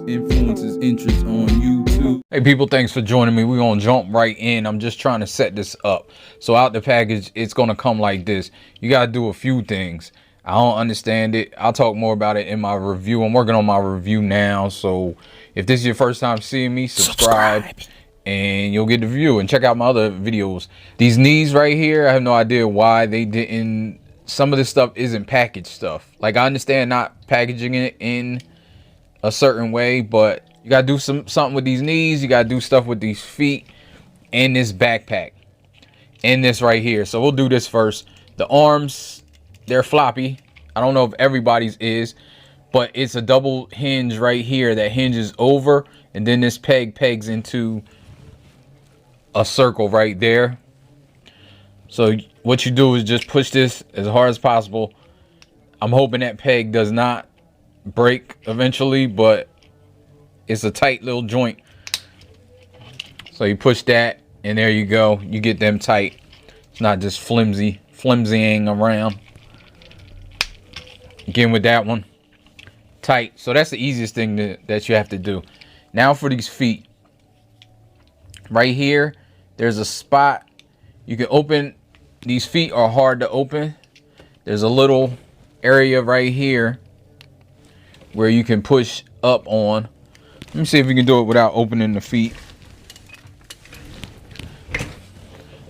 news, influences, interests on YouTube. Hey people, thanks for joining me. We're gonna jump right in. I'm just trying to set this up. So out the package, it's gonna come like this. You gotta do a few things. I don't understand it. I'll talk more about it in my review. I'm working on my review now. So if this is your first time seeing me, subscribe. And you'll get the view, and check out my other videos. These knees right here, I have no idea why they didn't. Some of this stuff isn't packaged stuff. Like, I understand not packaging it in a certain way, but you gotta do something with these knees. You gotta do stuff with these feet and this backpack and this right here. So we'll do this first. The arms, they're floppy. I don't know if everybody's is, but it's a double hinge right here that hinges over, and then this pegs into a circle right there. So what you do is just push this as hard as possible. I'm hoping that peg does not break eventually, but it's a tight little joint. So you push that, and there you go. You get them tight. It's not just flimsying around. Again with that one, tight. So that's the easiest thing that you have to do. Now for these feet. Right here, there's a spot you can open. These feet are hard to open. There's a little area right here where you can push up on. Let me see if you can do it without opening the feet.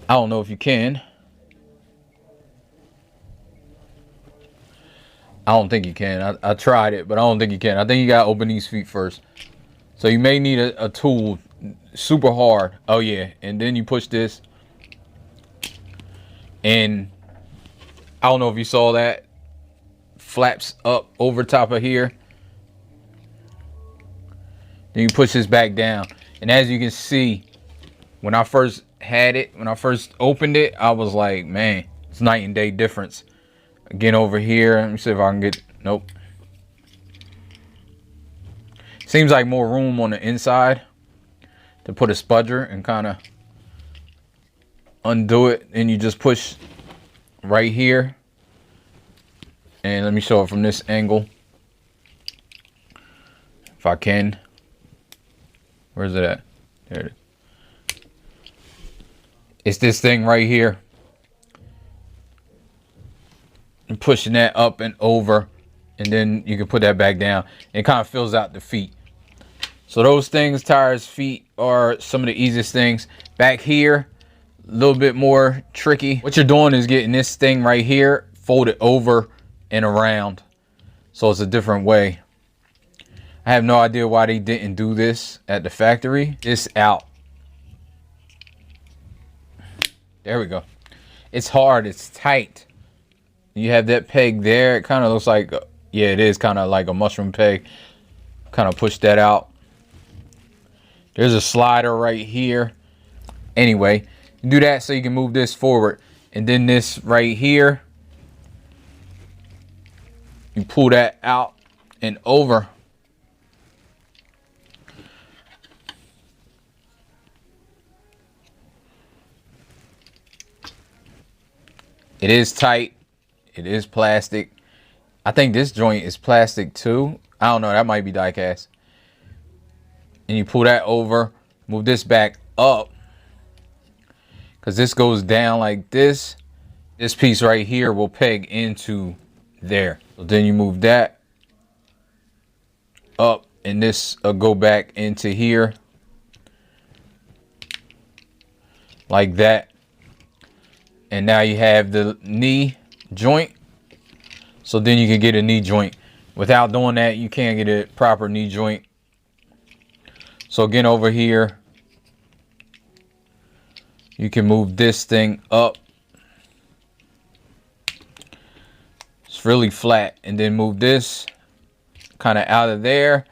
I don't know if you can. I don't think you can. I tried it, but I don't think you can. I think you gotta open these feet first. So you may need a tool. Super hard. Oh yeah. And then you push this, and I don't know if you saw that, flaps up over top of here. Then you push this back down, and as you can see, when I first had it, when I first opened it, I was like, man, it's night and day difference. Again over here, let me see if I can get, nope. Seems like more room on the inside to put a spudger and kind of undo it, and you just push right here. And let me show it from this angle if I can. Where's it at? There it is. It's this thing right here. And pushing that up and over, and then you can put that back down. It kind of fills out the feet. So those things, tires, feet, are some of the easiest things. Back here, a little bit more tricky. What you're doing is getting this thing right here folded over and around, so it's a different way. I have no idea why they didn't do this at the factory. This out. There we go. It's hard, it's tight. You have that peg there. It kind of looks like, yeah, it is kind of like a mushroom peg. Kind of push that out. There's a slider right here. Anyway, you do that so you can move this forward. And then this right here, you pull that out and over. It is tight. It is plastic. I think this joint is plastic too. I don't know. That might be die cast. And you pull that over, move this back up, because this goes down like this. This piece right here will peg into there. So then you move that up, and this will go back into here like that. And now you have the knee joint. So then you can get a knee joint. Without doing that, you can't get a proper knee joint. So again, over here, you can move this thing up. It's really flat. And then move this kind of out of there.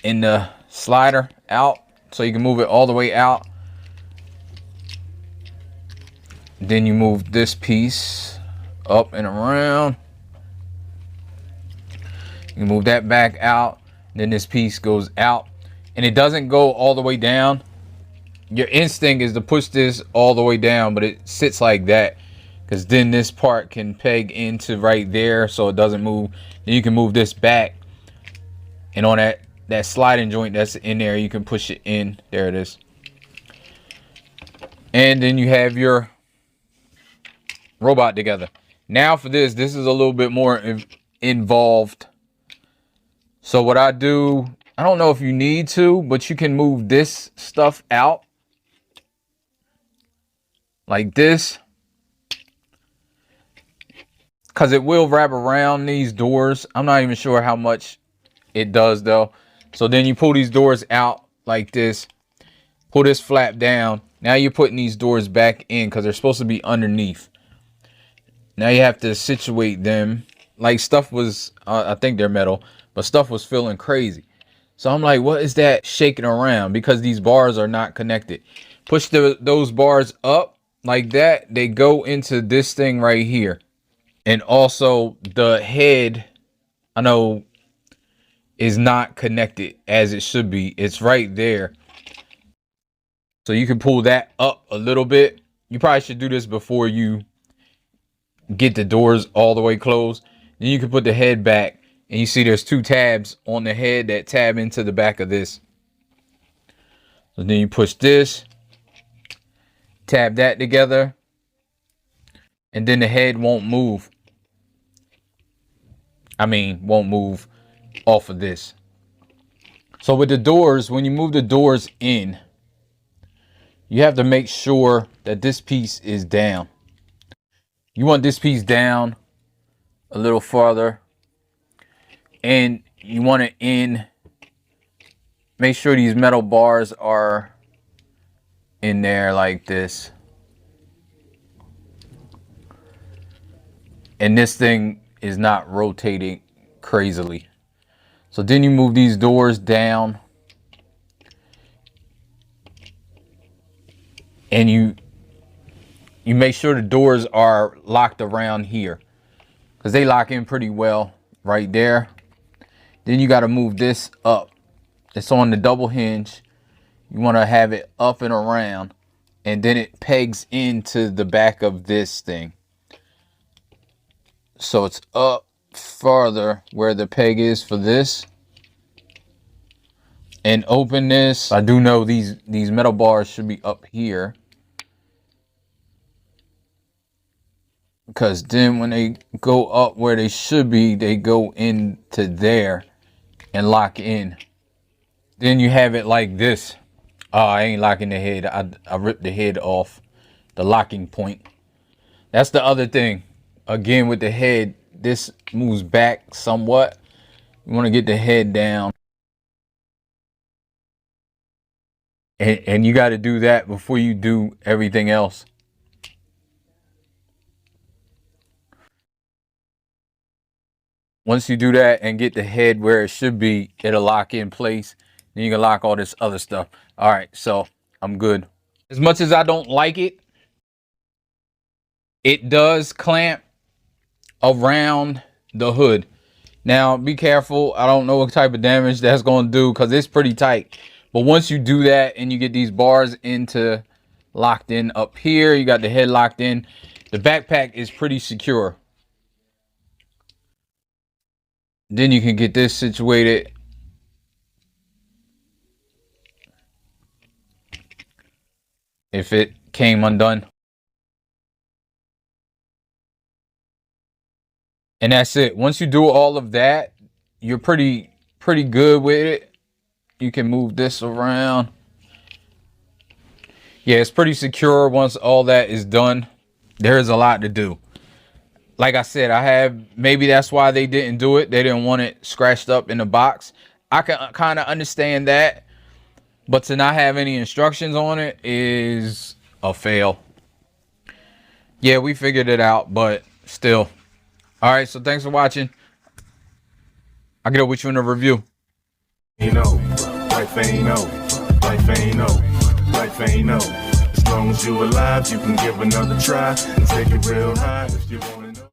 In the slider out. So you can move it all the way out. Then you move this piece up and around. You move that back out. Then this piece goes out, and it doesn't go all the way down. Your instinct is to push this all the way down, but it sits like that, because then this part can peg into right there so it doesn't move. Then you can move this back And on that sliding joint that's in there, you can push it in. There it is. And then you have your robot together. Now for this is a little bit more involved. So what I do, I don't know if you need to, but you can move this stuff out like this, because it will wrap around these doors. I'm not even sure how much it does though. So then you pull these doors out like this, pull this flap down. Now you're putting these doors back in because they're supposed to be underneath. Now you have to situate them. Like stuff was, I think they're metal, but stuff was feeling crazy. So I'm like, what is that shaking around? Because these bars are not connected. Push those bars up like that. They go into this thing right here. And also the head, I know, is not connected as it should be. It's right there. So you can pull that up a little bit. You probably should do this before you get the doors all the way closed. Then you can put the head back, and you see there's two tabs on the head that tab into the back of this. So then you push this, tab that together, and then the head won't move. I mean, won't move off of this. So with the doors, when you move the doors in, you have to make sure that this piece is down. You want this piece down a little farther, and you want it make sure these metal bars are in there like this. And this thing is not rotating crazily. So then you move these doors down, and you make sure the doors are locked around here, because they lock in pretty well right there. Then you got to move this up. It's on the double hinge. You want to have it up and around, and then it pegs into the back of this thing. So it's up farther where the peg is for this, and open this. I do know these metal bars should be up here, because then when they go up where they should be, they go into there and lock in. Then you have it like this. Oh, I ain't locking the head. I ripped the head off the locking point. That's the other thing. Again, with the head, this moves back somewhat. You want to get the head down. And you got to do that before you do everything else. Once you do that and get the head where it should be, it'll lock in place. Then you can lock all this other stuff. All right, so I'm good. As much as I don't like it, it does clamp around the hood. Now, be careful. I don't know what type of damage that's going to do, because it's pretty tight. But once you do that and you get these bars locked in up here, you got the head locked in, the backpack is pretty secure. Then you can get this situated. If it came undone. And that's it. Once you do all of that, you're pretty good with it. You can move this around. Yeah, it's pretty secure once all that is done. There is a lot to do. Like I said, maybe that's why they didn't do it. They didn't want it scratched up in the box. I can kind of understand that. But to not have any instructions on it is a fail. Yeah, we figured it out, but still. All right, so thanks for watching. I'll get up with you in a review. You know, life ain't over. Life ain't over. Life ain't over. As long as you're alive, you can give another try and take it real high if you want it.